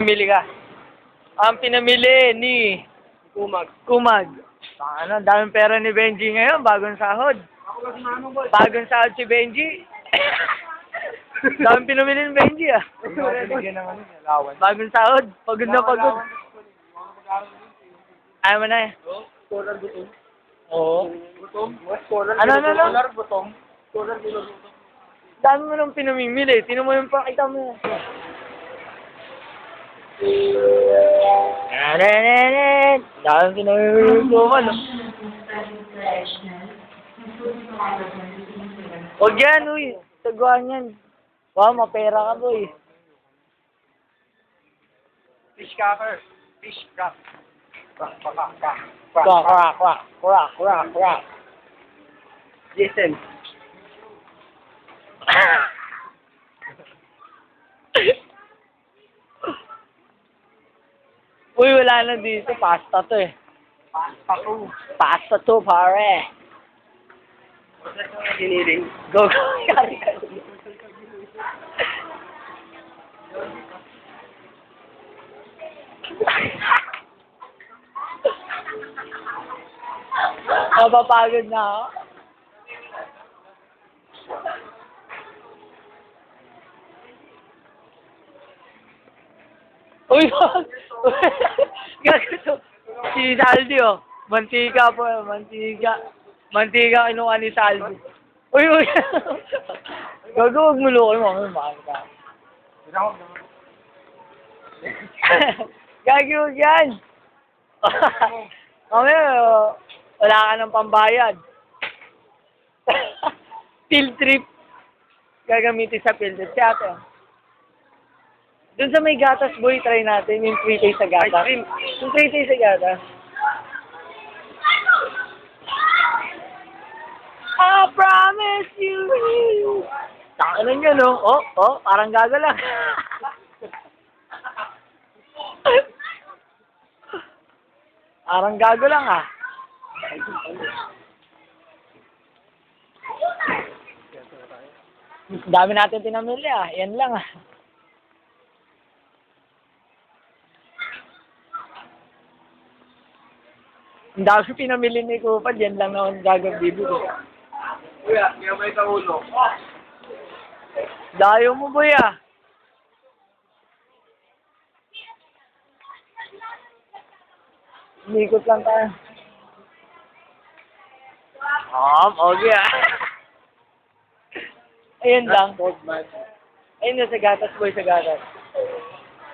Pumili ka. Ang pinamili ni Kumag. Ano, daming pera ni Benji ngayon, bagong sahod. Bagong sahod si Benji. Daming pinamili ni Benji ah. Bagong sahod, pagod na pagod. Ayaw mo na eh. Oo. Ano? Dami mo nang pinamimili. Sino mo yung pakita mo? Dami pinamimili ko ano. Huwag yan, uy. Taguan yan. Wow, mapera ka, boy. Fish cracker. Fish crack. Crack. Jason. Uy, wala na dito. Pasta to eh. Pasta to, pare. Giniling. Go. Napapagod na ako. Uy, wag! Gago to. Si Saldi, oh. Mantika po, mantika. Mantika kinuha ni Saldi. Uy! Gago, huwag mo lukoy mo. Bakit ka? Gago, huwag yan. Mamaya, wala ka ng pambayad. Field trip. Gagamitin sa field trip. Siya ate. Doon sa may gatas, boy, try natin yung 3 days sa gatas. Yung 3 days sa gatas. I promise you. Takanan nyo, no? Oh, parang gagalang. Parang gago lang, ah. Dami natin pinamili, ah. Yan lang, ah. Ang dami pinamili ni Kupad, yan lang naman gagawin ko. Kuya, kaya may sa ulo. Dayo mo, boy, ah. Umikot lang tayo. Okay, ah. Ayun lang. Ayun na sa gatas, boy, sa gatas.